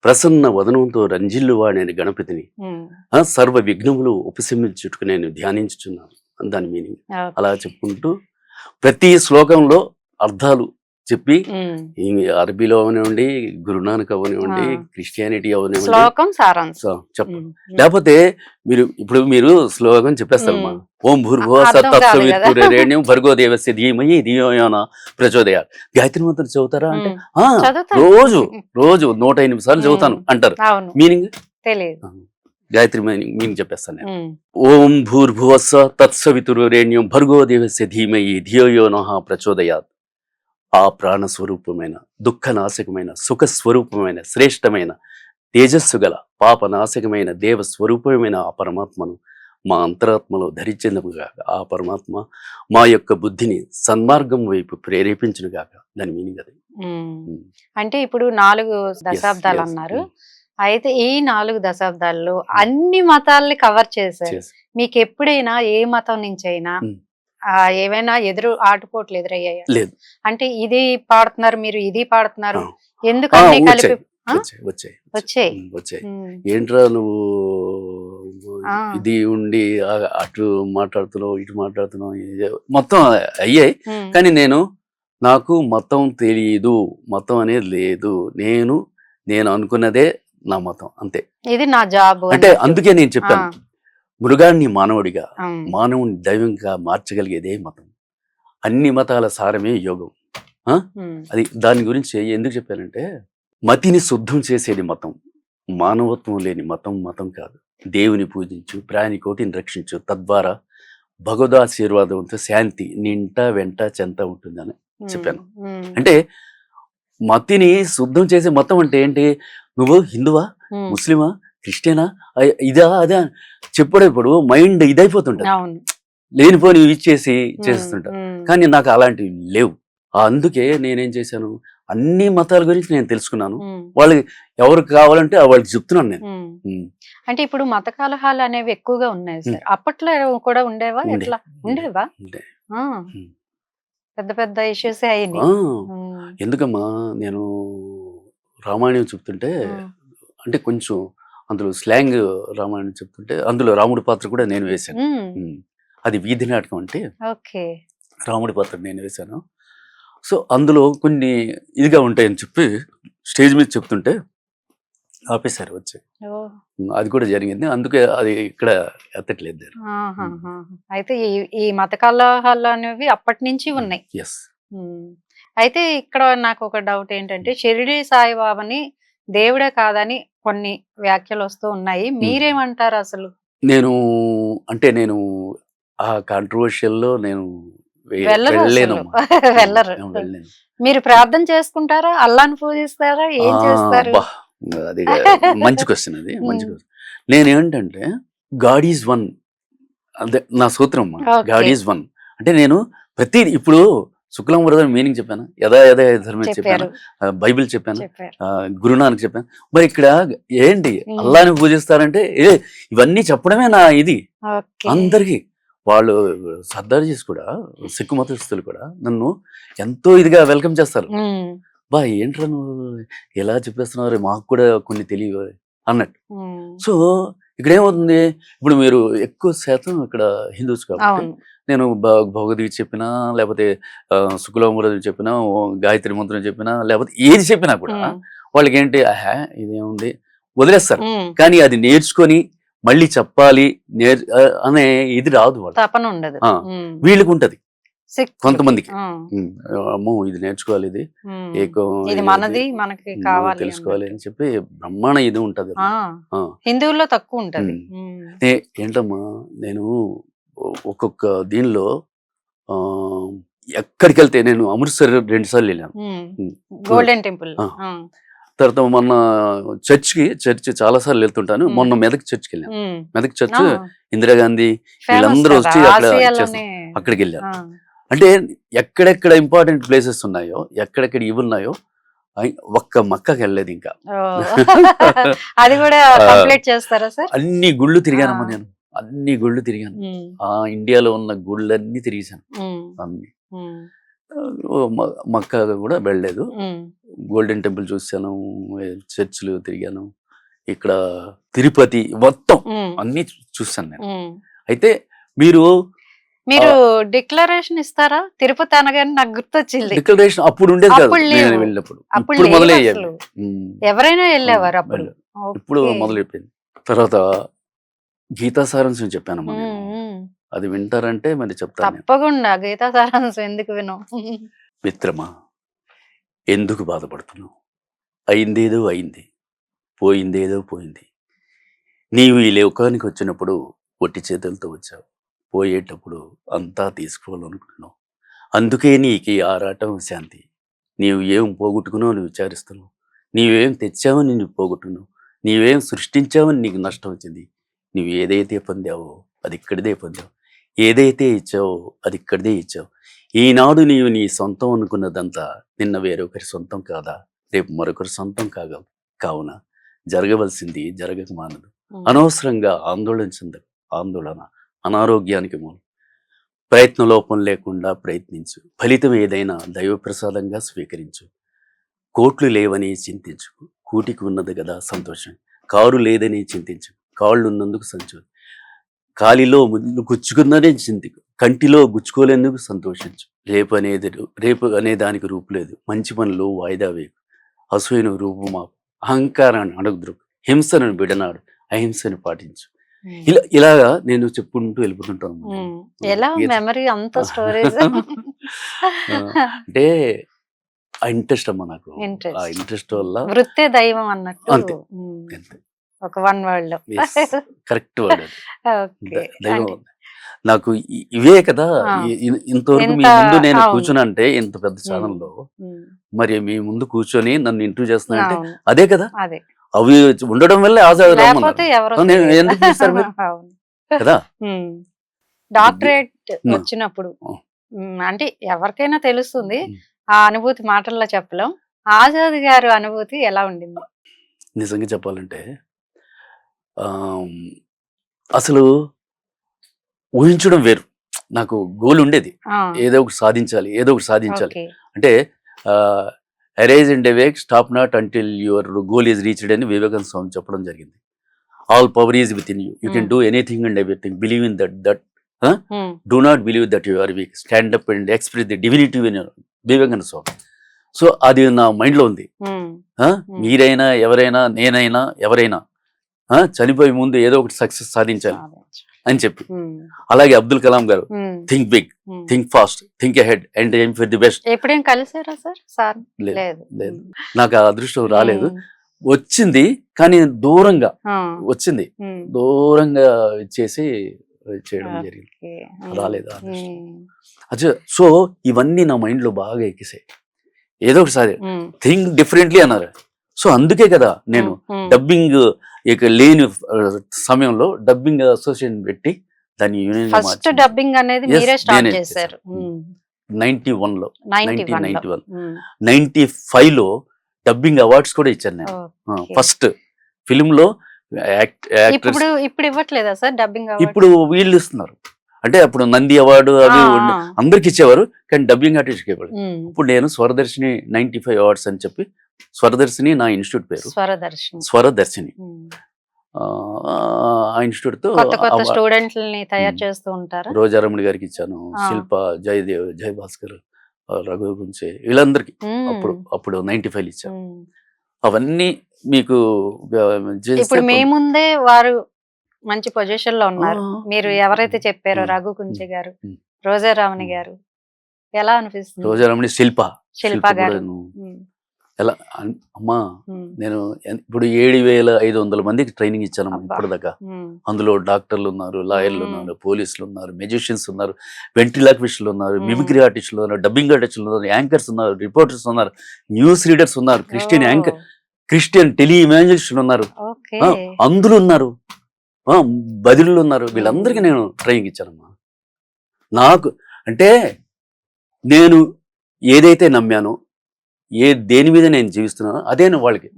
ప్రసన్న వదనంతో రంజిల్లువాడైన గణపతిని సర్వ విఘ్నములు ఉపశమించుటకు నేను ధ్యానించుచున్నాను. దాని మీనింగ్ అలా చెప్పుకుంటూ ప్రతి శ్లోకంలో అర్థాలు చెప్పి, అరబీలో అవనివ్వండి, గురునానక్ అవనివ్వండి, క్రిస్టియానిటీ అవనివ్వండి, చెప్పండి. లేకపోతే మీరు శ్లోకం చెప్పేస్తారమ్మా, ఓం భూర్భువ సత్సవితుర్వరేణ్యం భర్గో దేవస్య ధీమహి ధియో యో నః ప్రచోదయాత్. గాయత్రి మంత్రం చదువుతారా అంటే రోజు 108 సార్లు చదువుతాను అంటారు. మీనింగ్ తెలియదు. గాయత్రి మీనింగ్ చెప్పేస్తాను నేను. ఓం భూర్భువస్స తత్సవితుర్వరేణ్యం భర్గో దేవస్య ధీమహి ధియో యో నః ప్రచోదయాత్. ఆ ప్రాణస్వరూపమైన, దుఃఖనాశకమైన, సుఖస్వరూపమైన, శ్రేష్టమైన, తేజస్సు గల, పాపనాశకమైన, దేవస్వరూపమైన ఆ పరమాత్మను మా అంతరాత్మలో ధరించేందుకుగాక ఆ పరమాత్మ మా యొక్క బుద్ధిని సన్మార్గం వైపు ప్రేరేపించునుగాక. దాని మీనింగ్ అది. అంటే ఇప్పుడు 4 దశాబ్దాలు అన్నారు. అయితే ఈ 4 దశాబ్దాల్లో అన్ని మతాల్ని కవర్ చేశారు. మీకు ఎప్పుడైనా ఏ మతం నుంచి అయినా ఏవైనా ఆటుపోట్లు ఎదురయ్యాయా? లేదు. అంటే ఇది పాడుతున్నారు, మీరు ఇది పాడుతున్నారు, ఎందుకని కలిపి వచ్చాయి? ఏంట్రా నువ్వు ఇది ఉండి అటు మాట్లాడుతున్నావు, ఇటు మాట్లాడుతున్నావు, మొత్తం అయ్యాయి. కానీ నాకు మతం తెలియదు, మతం అనేది లేదు, నేను అనుకున్నదే నా మతం, అంతే. ఇది నా జాబ్ అంటే అందుకే నేను చెప్పాను, మృగాన్ని మానవుడిగా, మానవుని దైవంగా మార్చగలిగేదే మతం. అన్ని మతాల సారమే యోగం. అది దాని గురించి ఎందుకు చెప్పానంటే, మతిని శుద్ధం చేసేది మతం, మానవత్వం లేని మతం కాదు. దేవుని పూజించు, ప్రాణికోటిని రక్షించు, తద్వారా భగవదాశీర్వాదంతో శాంతి నింట వెంట చెంత ఉంటుందని చెప్పాను. అంటే మతిని శుద్ధం చేసే మతం అంటే ఏంటి? నువ్వు హిందువా, ముస్లిమా, క్రిస్టియనా ఇదా అదే చెప్పేటప్పుడు మైండ్ ఇదైపోతుంటది, అవును. లేనిపోని ఇచ్చేసి ఉమ్, చేస్తుంటా. ఉమ్, కానీ నాకు అలాంటివి లేవు. అందుకే నేనేం చేశాను, అన్ని మతాల గురించి నేను తెలుసుకున్నాను. ఉమ్, వాళ్ళకి ఎవరికి కావాలంటే వాళ్ళకి చెప్తున్నాను నేను. ఉమ్. ఉమ్, అంటే ఇప్పుడు మత కలహాలు అనేవి ఎక్కువగా ఉన్నాయి సార్. అప్పట్లో కూడా ఉండేవా? ఉండే ఎట్లా ఉండే ఉండేవా? ఉండే ఆ, ఉమ్. పెద్ద పెద్ద ఇష్యూస్ అయినాయి. ఆ, ఉమ్, ఎందుకమ్మా నేను రామాయణం చెప్తుంటే, ఉమ్, అంటే కొంచెం అందులో స్లాంగ్ రామాయణం చెప్తుంటే అందులో రాముడి పాత్ర కూడా నేను వేశాను. ఉమ్, ఉమ్. అది వీధి నాటకం అంటే ఓకే. రాముడి పాత్ర నేను వేశాను. సో అందులో కొన్ని ఇదిగా ఉంటాయని చెప్పి స్టేజ్ మీద చెప్తుంటే ఆపేశారు వచ్చి. ఓ, అది కూడా జరిగింది, అందుకే అది ఇక్కడ ఎత్తట్లేదు దాన్ని. ఆహాహా. అయితే ఈ ఈ మత కలహాలు అనేవి అప్పటి నుంచి ఉన్నాయి. ఎస్. ఉమ్. అయితే ఇక్కడ నాకు ఒక డౌట్ ఏంటంటే, షిరిడి సాయిబాబాని దేవుడే కాదని కొన్ని వ్యాఖ్యలు వస్తూ ఉన్నాయి. మీరేమంటారు అసలు? నేను అంటే నేను ఆ కాంట్రవర్షియల్లో నేను వెళ్ళరు అసలు. వెళ్ళలేనమ్మా. వెళ్ళరు. వెళ్ళలేను. మీరు ప్రార్థన చేసుకుంటారా? అల్లాని పూజిస్తారా? ఏం చేస్తారు? అబ్బా, అది మంచి క్వశ్చన్, అది మంచి క్వశ్చన్. నేనేంటంటే గాడ్ ఈజ్ వన్, అదే నా సూత్రం. Okay. గాడ్ ఈజ్ వన్ అంటే నేను ప్రతి ఇప్పుడు శుక్లం వరద మీనింగ్ చెప్పాను, యథా యథా ధర్మే చెప్పాను, చెప్పారు, బైబిల్ చెప్పాను, చెప్పారు. గురునానక్ చెప్పాను. మరి ఇక్కడ ఏంటి ఉమ్. అల్లాని పూజిస్తారంటే ఇవన్నీ చెప్పడమే నా ఇది. ఓకే. అందరికి వాళ్ళు సర్దార్జీస్ కూడా, సిక్కు మతస్థులు కూడా నన్ను ఎంతో ఇదిగా వెల్కమ్ చేస్తారు. ఉమ్, బా ఏంట్రా నువ్వు ఎలా చెప్పేస్తున్నారు, మాకు కూడా కొన్ని తెలియవు అన్నట్టు. ఉమ్. సో ఇక్కడ ఏమవుతుంది, ఇప్పుడు మీరు ఎక్కువ శాతం ఇక్కడ హిందూస్ కాబట్టి అవును. నేను భగవద్గీత చెప్పినా, లేకపోతే శుక్లమురది చెప్పినా, గాయత్రి మంత్రం చెప్పినా, లేకపోతే ఏది చెప్పినా కూడా ఉమ్, వాళ్ళకి ఏంటి, ఆహా ఇదేముంది వదిలేస్తారు. ఉమ్. కానీ అది నేర్చుకొని మళ్ళీ చెప్పాలి అనే ఇది రాదు వాళ్ళు. తపన ఉండదు. ఆ, ఉమ్. వీళ్ళకి ఉంటది శక్తి. కొంతమందికి. ఉమ్, అమ్మో ఇది నేర్చుకోవాలి, ఇది ఉమ్. ఏకం ఇది మనది, మనకి మనం కావాలి తెలుసుకోవాలి అన్నట్టు. అని చెప్పి బ్రహ్మాండ ఇది ఉంటది. ఆ, ఆ, హిందువుల్లో తక్కువ ఉంటది. ఉమ్. ఉమ్, ఏంటమ్మా నేను ఒక్కొక్క దీనిలో ఆ ఎక్కడికి వెళ్తే, నేను అమృత్సర్ 2 సార్లు వెళ్ళాను. ఉమ్. Golden temple. ఆ. ఆ. తర్వాత మొన్న చర్చ్ చాలా సార్లు వెళ్తుంటాను. మొన్న మెదక్ చర్చ్కి వెళ్ళాను. ఉమ్. మెదక్ చర్చ్ ఆ, ఇందిరాగాంధీ famous వీళ్ళందరూ కదా, వచ్చి అక్కడ ఆసియాలోనే. అక్కడికి వెళ్ళాను. ఆ. అంటే ఎక్కడెక్కడ ఇంపార్టెంట్ ప్లేసెస్ ఉన్నాయో, ఎక్కడెక్కడ ఇవి ఉన్నాయో ఒక్క మక్కకి వెళ్ళలేదు ఇంకా. ఓ. అది కూడా కంప్లీట్ చేస్తారా సార్? అన్ని గుళ్ళు తిరిగానమ్మా ఆ. నేను, అన్ని గుళ్ళు తిరిగాను. ఉమ్, ఆ ఇండియాలో ఉన్న గుళ్ళన్నీ తిరిగాను ఉమ్, అన్ని. ఉమ్, మక్కా కూడా వెళ్ళలేదు. ఉమ్. గోల్డెన్ టెంపుల్ చూశాను, చర్చిలు తిరిగాను, ఇక్కడ తిరుపతి మొత్తం ఉమ్, అన్ని చూశాను నేను. ఉమ్. అయితే మీరు మీరు డిక్లరేషన్ ఇస్తారా? తిరుపతి అనగానే నాకు గుర్తొచ్చింది. డిక్లరేషన్ అప్పుడు ఉండేది కాదు అప్పుడు నేను లేవు. వెళ్ళినప్పుడు. అప్పుడు ఇప్పుడు లేవు మొదలయ్యాయి. అసలు. ఎవరైనా వెళ్ళేవారు అప్పుడు. ఇప్పుడు ఓకే. మొదలైపోయింది. తర్వాత గీతా సారాంశం చెప్పానమ్మా నేను. ఉమ్, ఉమ్. అది వింటారంటే మరి చెప్తాను నేను. తప్పకుండా గీతా సారాంశం ఎందుకు విను? మిత్రమా, ఎందుకు బాధపడుతున్నావు? అయిందేదో అయింది, పోయిందేదో పోయింది. నీవు ఈ లోకానికి వచ్చినప్పుడు ఒట్టి చేతులతో వచ్చావు, పోయేటప్పుడు అంతా తీసుకోవాలనుకుంటున్నావు. అందుకే నీకు ఈ ఆరాటం శాంతి. నీవు ఏం పోగొట్టుకున్నావు అని విచారిస్తున్నావు. నీవేం తెచ్చావని నువ్వు పోగొట్టుకున్నావు. నీవేం సృష్టించావని నీకు నష్టం వచ్చింది. నువ్వు ఏదైతే పొందావో అది ఇక్కడిదే పొందావు. ఏదైతే ఇచ్చావో అది ఇక్కడిదే ఇచ్చావు. ఈనాడు నీవు నీ సొంతం అనుకున్నదంతా నిన్న వేరొకరి సొంతం కాదా, రేపు మరొకరి సొంతం కావున జరగవలసింది జరగక మానదు. అనవసరంగా ఆందోళన చెందకు. ఆందోళన అనారోగ్యానికి మూలం. ప్రయత్న లోపం లేకుండా ప్రయత్నించు. ఫలితం ఏదైనా దైవప్రసాదంగా స్వీకరించు. కోట్లు లేవని చింతించు, కూటికి ఉన్నది కదా సంతోషం. కారు లేదని చింతించు, కాళ్ళు ఉన్నందుకు సంచు. కాలిలో ముళ్ళు గుచ్చుకున్నదే చింతికు, కంటిలో గుచ్చుకోలేందుకు సంతోషించు. రేపు అనే దానికి రూపు లేదు. మంచి పనులు వాయిదా వేయకు. అసూయను రూపుమాపు. అహంకారాన్ని అణుగుద్రుకు. హింసను బిడనాడు, అహింసను పాటించు. ఇలాగా నేను చెప్పుకుంటూ వెళ్ళిపోతుంటాను. ఎలా మెమరీ అంత స్టోరేజ్? అంటే ఆ ఇంట్రెస్ట్ అమ్మా నాకు. ఆ ఇంట్రెస్ట్ వల్ల వృత్తే దైవం అన్నట్టు. అంతే. ఒక వన్ వర్డ్ లో కరెక్ట్ వర్డ్. ఓకే. దైవం నాకు ఇవే కదా. ఇంతవరకు మీ ముందు నేను కూర్చున్నా అంటే, ఇంత పెద్ద ఛానల్లో మరి మీ ముందు కూర్చొని నన్ను ఇంటర్వ్యూ చేస్తున్నా అంటే అదే కదా. అవి ఉండడం వల్ల ఆజాద్ లేకపోతే రమ్మన్నారు. ఎవరు నేను ఎందుకు పిలుస్తారు మీరు అవును. కదా. డాక్టరేట్ ఉమ్. వచ్చినప్పుడు ఉమ్. అంటే ఎవరికైనా తెలుస్తుంది, ఉమ్. ఆ అనుభూతి మాటల్లో చెప్పలేం. ఆజాద్ గారు అనుభూతి ఎలా ఉండింది? నిజంగా చెప్పాలంటే ఆమ్, అసలు ఊహించడం వేరు. నాకు గోల్ ఉండేది, ఆ, ఏదో ఒకటి సాధించాలి, ఏదో ఒకటి సాధించాలి. ఓకే. అంటే arise and awake, stop not until your goal is reached అని వివేకానంద స్వామి చెప్పడం జరిగింది. All power is within you, you can do anything and everything, believe in that do not believe that you are weak, stand up and express the divinity in Vivekananda Swami. So అది నా మైండ్లో ఉంది. మీరైనా ఎవరైనా నేనైనా ఎవరైనా చనిపోయే ముందు ఏదో ఒకటి సక్సెస్ సాధించాలి అని చెప్పి. అలాగే అబ్దుల్ కలాం గారు, think big, think fast, think ahead and aim for the best. ఎప్పుడేం కలిసారా సార్? లేదు, నాకు ఆ అదృష్టం రాలేదు. వచ్చింది కానీ దూరంగా వచ్చింది, దూరంగా ఇచ్చేసి చేయడం జరిగింది, రాలేదు ఆ అదృష్టం. అచ్చా, సో ఇవన్నీ నా మైండ్ లో బాగా ఎక్కిసాయి. ఏదో ఒకసారి థింక్ డిఫరెంట్లీ అన్నారు. సో అందుకే కదా నేను డబ్బింగ్ ఇక లేని సమయంలో డబ్బింగ్ అసోసియేషన్ పెట్టి దాన్ని యూనియన్ ఫస్ట్ డబ్బింగ్ అనేది మీరే స్టార్ట్ చేశారు 91 లో. 95 లో డబ్బింగ్ అవార్డ్స్ కూడా ఇచ్చాను నేను. ఫస్ట్ ఫిల్మ్ లో ఇప్పుడు ఇవ్వట్లేదా సార్ డబ్బింగ్? ఇప్పుడు వీళ్ళు ఇస్తున్నారు. అంటే అప్పుడు నంది అవార్డు అవి అందరికి ఇచ్చేవారు, కానీ డబ్బింగ్ ఆర్టిస్ట్ ఇవ్వరు. ఇప్పుడు నేను స్వరదర్శిని 95 అవార్డ్స్ అని చెప్పి, స్వరదర్శిని నా ఇన్స్టిట్యూట్ పేరు, స్వరదర్శిని. ఆ ఇన్స్టిట్యూట్ తో స్టూడెంట్లని తయారు చేస్తూ ఉంటారు. రోజారమణి గారికి ఇచ్చాను, శిల్ప, జయదేవ్, జయ భాస్కర్, రఘు గుంచే, వీళ్ళందరికి అప్పుడు 95 ఇచ్చాను. అవన్నీ మీకు ఇప్పుడు మీ ముందే వారు మంచి పొజిషన్ లో ఉన్నారు. మీరు ఎవరైతే చెప్పారో రఘు కుంచే గారు, రోజారమణి గారు, ఎలా అనిపిస్తుంది? రోజారమణి, శిల్ప గారు ఎలా అమ్మా, నేను ఇప్పుడు 7,500 మందికి ట్రైనింగ్ ఇచ్చాను ఇప్పుడు దాకా. అందులో డాక్టర్లు ఉన్నారు, లాయర్లు ఉన్నారు, పోలీసులు ఉన్నారు, మ్యూజిషియన్స్ ఉన్నారు, వెంట్రిలాక్విస్టులు ఉన్నారు, మిమిక్రీ ఆర్టిస్టులు ఉన్నారు, డబ్బింగ్ ఆర్టిస్టులు ఉన్నారు, యాంకర్స్ ఉన్నారు, రిపోర్టర్స్ ఉన్నారు, న్యూస్ రీడర్స్ ఉన్నారు, క్రిస్టియన్ టెలి ఇమాజిస్టులు ఉన్నారు, అందులో ఉన్నారు, బదిలీలు ఉన్నారు. వీళ్ళందరికీ నేను ట్రైనింగ్ ఇచ్చానమ్మా. నాకు అంటే నేను ఏదైతే నమ్మానో, దేని మీద నేను జీవిస్తున్నానో అదే వాళ్ళకి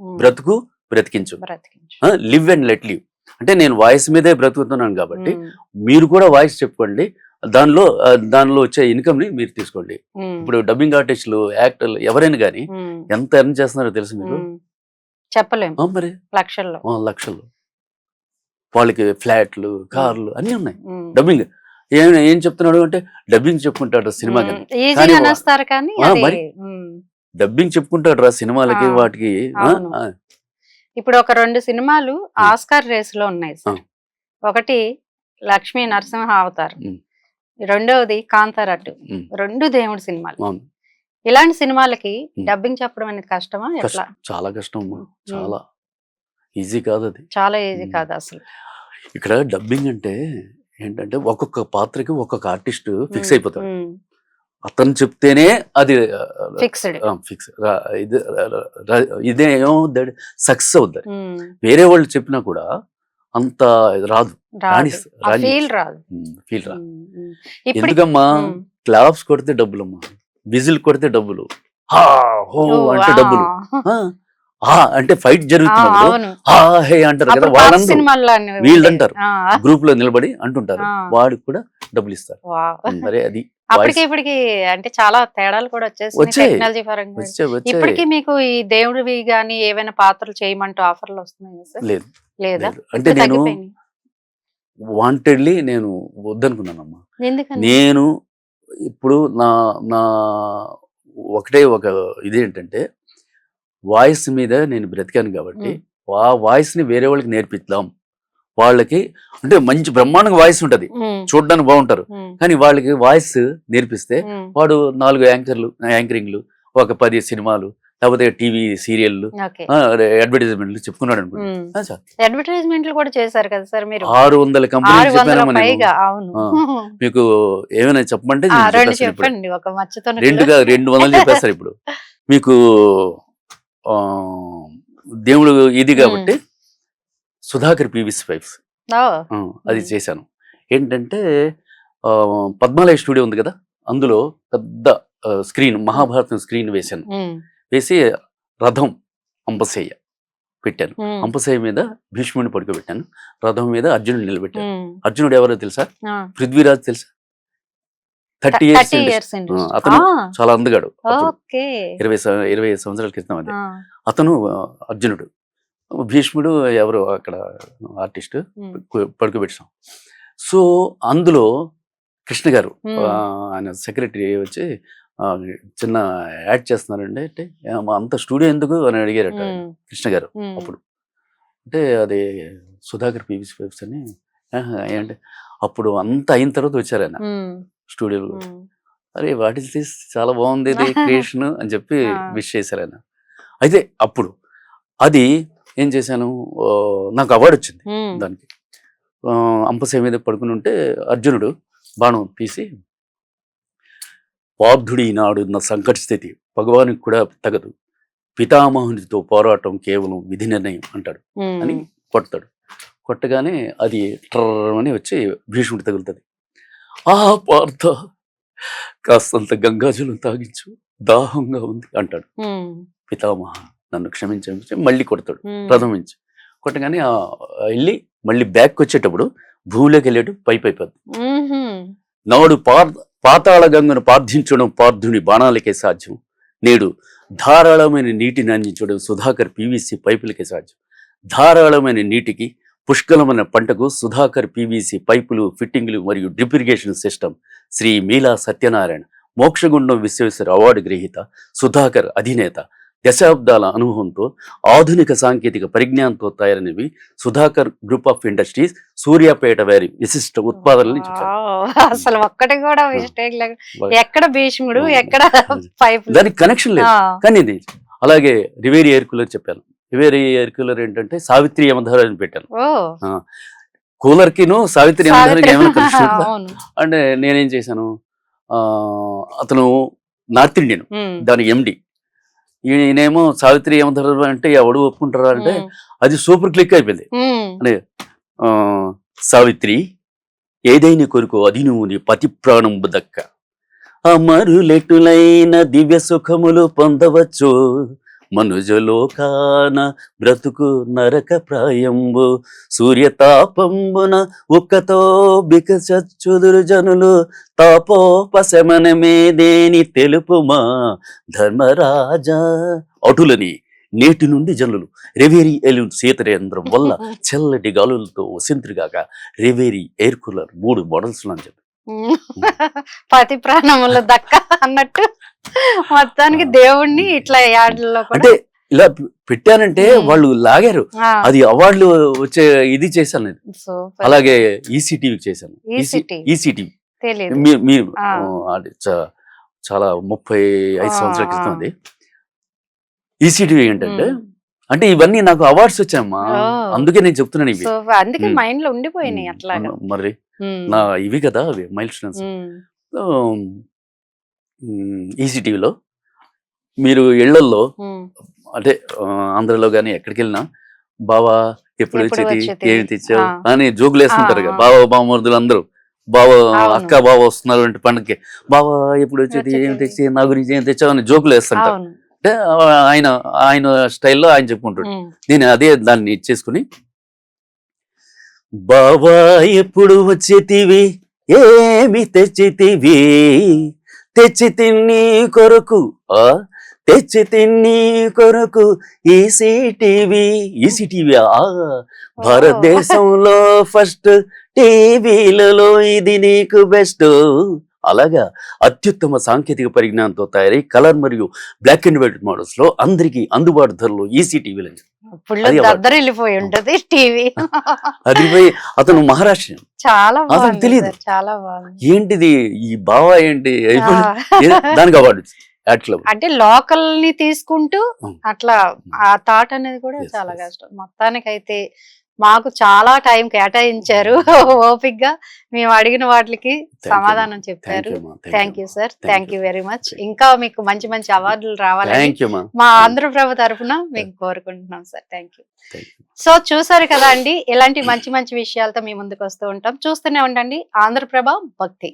బ్రతికించు, లివ్ అండ్ లెట్ లివ్. అంటే నేను వాయిస్ మీదే బ్రతుకుతున్నాను కాబట్టి మీరు కూడా వాయిస్ చెప్పుకోండి, దానిలో వచ్చే ఇన్కమ్ ని మీరు తీసుకోండి. ఇప్పుడు డబ్బింగ్ ఆర్టిస్టులు, యాక్టర్లు ఎవరైనా కానీ ఎంత ఎర్న్ చేస్తున్నారో తెలుసు మీకు? చెప్పలేము. మరి లక్షల్లో వాళ్ళకి ఫ్లాట్లు, కార్లు అన్ని ఉన్నాయి. డబ్బింగ్ ఏం చెప్తున్నాడు అంటే డబ్బింగ్ చెప్పుకుంటాడు సినిమా, మరి డబ్బింగ్ చెప్పుకుంటాడు రా సినిమాలకి, వాటికి. ఇప్పుడు ఒక 2 సినిమాలు ఆస్కార్ రేస్ లో ఉన్నాయి సార్. ఒకటి లక్ష్మీ నరసింహ అవతారం, రెండవది కాంతారాటు. 2 దేవుడి సినిమాలు. ఇలాంటి సినిమాలకి డబ్బింగ్ చెప్పడం అనేది కష్టమా? ఎట్లా? చాలా కష్టం, చాలా ఈజీ కాదు. అది చాలా ఈజీ కాదు అసలు. ఇక్కడ డబ్బింగ్ అంటే ఏంటంటే ఒక్కొక్క పాత్రకి ఒక్కొక్క ఆర్టిస్ట్ ఫిక్స్ అయిపోతాడు. అతను చెప్తేనే అది ఫిక్స్, ఇదే ఏమవుద్ది, సక్సెస్ అవుద్ది. వేరే వాళ్ళు చెప్పినా కూడా అంత రాదు, ఫీల్ రాదు. ఎందుకమ్మా? క్లాప్స్ కొడితే డబ్బులమ్మా, విజిల్ కొడితే డబ్బులు, అంటే డబ్బులు, అంటే ఫైట్ జరుగుతున్నప్పుడు అంటారు కదా, వాళ్ళందరూ వీళ్ళంటారు, గ్రూప్ లో నిలబడి అంటుంటారు, వాడికి కూడా డబ్బులు ఇస్తారు. మరి అది అప్పటికి అంటే చాలా తేడాలు కూడా వచ్చేసాయి టెక్నాలజీ పరంగా. ఇప్పటికీ మీకు ఈ దేవుడివి గానీ ఏవైనా పాత్రలు చేయమంటూ ఆఫర్లు వస్తున్నాయి? లేదా? అంటే నేను వాంటెడ్లీ నేను వద్దనుకున్నానమ్మా. నేను ఇప్పుడు నా ఒకటే ఒక ఇదేంటంటే, వాయిస్ మీద నేను బ్రతికాను కాబట్టి ఆ వాయిస్ ని వేరే వాళ్ళకి నేర్పిద్దాం. వాళ్ళకి అంటే మంచి బ్రహ్మాండంగా వాయిస్ ఉంటది, చూడడానికి బాగుంటారు, కానీ వాళ్ళకి వాయిస్ నేర్పిస్తే వాడు 4 యాంకరింగ్లు, ఒక 10 సినిమాలు, లేకపోతే టీవీ సీరియల్లు, అడ్వర్టైజ్మెంట్లు చెప్పుకున్నాడు అనుకోండి. అడ్వర్టైజ్మెంట్లు కూడా చేశారు కదా సార్ మీరు? 600 కంపెనీలు చెప్పాను. మీకు ఏమైనా చెప్పమంటే 200 చెప్పేస్తారు. ఇప్పుడు మీకు దేవుడు ఇది కాబట్టి సుధాకర్ పీవీసీ పైప్స్ ఓ, అది చేశాను. ఏంటంటే పద్మాలయ స్టూడియో ఉంది కదా, అందులో పెద్ద స్క్రీన్, మహాభారతం స్క్రీన్ వేశాను. వేసి రథం అంపశయ్య పెట్టాను. అంపశయ్య మీద భీష్ముడిని పడుకోబెట్టాను, రథం మీద అర్జునుడు నిలబెట్టాను. అర్జునుడు ఎవరో తెలుసా? పృథ్వీరాజ్ తెలుసా? 30 years అతను చాలా అందగాడు. 20 సంవత్సరాల క్రితం అది. అతను అర్జునుడు, భీష్ముడు ఎవరు అక్కడ ఆర్టిస్ట్ పడుకోబెట్టాం. సో అందులో కృష్ణ గారు ఆయన సెక్రటరీ వచ్చి చిన్న యాడ్ చేస్తున్నారండి అంటే, అంత స్టూడియో ఎందుకు అని అడిగారట కృష్ణ గారు. అప్పుడు అంటే అది సుధాకర్ పీవీసీ పైప్స్ అని అంటే, అప్పుడు అంత అయిన తర్వాత వచ్చారు ఆయన స్టూడియోలో. అరే వాట్ ఇస్ దిస్, చాలా బాగుంది ఇది క్రియేషన్ అని చెప్పి విష్ చేశారు ఆయన. అయితే అప్పుడు అది ఏం చేశాను, నాకు అవార్డు వచ్చింది దానికి. అంపశయ్య మీద పడుకుని ఉంటే అర్జునుడు బాణం తీసి, పార్థుడి నాడున్న సంకట స్థితి భగవానికి కూడా తగదు, పితామహునితో పోరాటం కేవలం విధి నిర్ణయం అంటాడు అని కొడతాడు. కొట్టగానే అది ట్రని వచ్చి భీష్ముడి తగులుతుంది. ఆ పార్థ, కాస్తంత గంగాజలం తాగించు, దాహంగా ఉంది అంటాడు. పితామహ నన్ను క్షమించి మళ్ళీ కొడతాడు రథం నుంచి. కొట్టగానే వెళ్ళి మళ్ళీ బ్యాక్ వచ్చేటప్పుడు భూమిలోకి వెళ్ళాడు, పైపోద్ది. నాడు పాతాళ గంగను పార్థించడం పార్థుని బాణాలకే సాధ్యం, నేడు ధారాళమైన నీటిని అందించడం సుధాకర్ పీవీసీ పైపులకే సాధ్యం. ధారాళమైన నీటికి, పుష్కలమైన పంటకు సుధాకర్ పీవీసీ పైపులు, ఫిట్టింగ్లు మరియు డ్రిప్ ఇరిగేషన్ సిస్టమ్ శ్రీ మీలా సత్యనారాయణ, మోక్షగుండం విశ్వేశ్వర అవార్డు గ్రహీత సుధాకర్ అధినేత, దశాబ్దాల అనుభవంతో ఆధునిక సాంకేతిక పరిజ్ఞానంతో తయారైనవి Sudhakar group of industries, Suryapet వారి విశిష్ట ఉత్పాదనలు చెప్పారు. అసలు ఒక్కటి కూడా మిస్టేక్ లేదు. ఎక్కడ భీష్ముడు, ఎక్కడ పైప్, దానికి కనెక్షన్ లేదు. కానీ ఇది అలాగే రివేరి ఎయిర్ కూలర్ చెప్పాను. రివేరి ఎయిర్ కూలర్ ఏంటంటే సావిత్రి యమధర అని పెట్టాను. కూలర్ కిను సావిత్రి యమధరకి ఏమైనా కనెక్షన్ అంటే నేనేం చేశాను, అతను నార్త్ ఇండియన్, దాని ఎండి. ఈయనేమో సావిత్రి యమధర అంటే ఎవడు ఒప్పుకుంటారా అంటే అది సూపర్ క్లిక్ అయిపోయింది. అంటే సావిత్రి ఏదైనా కొరకు అది నువ్వు నీ పతి ప్రాణంబు దక్క, అమరులెటులైన దివ్య సుఖములు పొందవచ్చు, మనుజలోకాన బ్రతుకు నరక ప్రాయంబు, సూర్యతాపంబున ఉక్కతో బికచచ్చుదురు జనులు, తాపోపశమనమేదేని తెలుపుమా ధర్మరాజా. అటులని నేటి నుండి జనులు రెవేరి ఎయిర్ శీతరేంద్రం వల్ల చల్లటి గాలులతో వసింతురుగాక రివేరి ఎయిర్ కూలర్ 3 మోడల్స్ అని చెప్పి పతి ప్రాణములు దక్క అన్నట్టు మొత్తానికి దేవుణ్ణి ఇట్లా యాడ్లలో అంటే ఇలా పెట్టానంటే వాళ్ళు లాగారు. అది అవార్డులు వచ్చే ఇది చేశాను. అలాగే ఈసీటీవీకి చేశాను. ఈసీటీవీ మీరు చాలా 35 సంవత్సరాల క్రితం అది. ఈసీటీవీ ఏంటంటే అంటే ఇవన్నీ నాకు అవార్డ్స్ వచ్చాయమ్మా, అందుకే నేను చెప్తున్నాను ఇవి. అందుకే మైండ్ లో ఉండిపోయినాయి అట్లాగా. మరి నా ఇవి కదా అవి మైల్ స్టోన్స్. ఈసీటీవీలో మీరు ఇళ్లల్లో అంటే ఆంధ్రలో గానీ ఎక్కడికి వెళ్ళినా బావా ఎప్పుడు వచ్చేది, ఏమి తెచ్చావు అని జోకులు వేస్తుంటారు కదా బావ బావమరుదులు అందరూ. బావ అక్క బావ వస్తున్నారు అంటే పండుగకి, బావా ఎప్పుడు వచ్చేది, ఏమి తెచ్చి, నా గురించి ఏం తెచ్చావు అని జోకులు వేస్తుంటారు. అంటే ఆయన స్టైల్లో ఆయన చెప్పుకుంటాడు. నేను అదే దాన్ని ఇచ్చేసుకుని, బావా ఎప్పుడు వచ్చేటివి, ఏమి తెచ్చితివి, తెచ్చి తిన్ని కొరకు, తెచ్చి తిన్ని కొరకు ఈసీటీవీ. ఈసీటీవీ భారతదేశంలో ఫస్ట్ టీవీలలో ఇది నీకు బెస్ట్. అలాగా అత్యుత్తమ సాంకేతిక పరిజ్ఞానంతో తయారై కలర్ మరియు బ్లాక్ అండ్ వైట్ మోడల్స్ లో అందరికి అందుబాటు ధరలో ఈసీటీవీలు. అది పోయి అతను మహారాష్ట్ర, చాలా అతను తెలియదు చాలా ఏంటిది ఈ బావా ఏంటి దానికి అవార్డు. అంటే లోకల్ ని తీసుకుంటూ అట్లా ఆ థాట్ అనేది కూడా చాలా కష్టం. మొత్తానికైతే మాకు చాలా టైం కేటాయించారు. ఓపిగ్గా మేము అడిగిన వాటికి సమాధానం చెప్పారు. Thank you sir. Thank you very much. ఇంకా మీకు మంచి మంచి అవార్డులు రావాలని థ్యాంక్ యూ మా మా ఆంధ్రప్రభ తరఫున మీకు కోరుకుంటున్నాం సార్. Thank you. సో చూసారు కదా అండి, ఇలాంటి మంచి మంచి విషయాలతో మీ ముందుకు వస్తూ ఉంటాం. చూస్తూనే ఉండండి ఆంధ్రప్రభ భక్తి.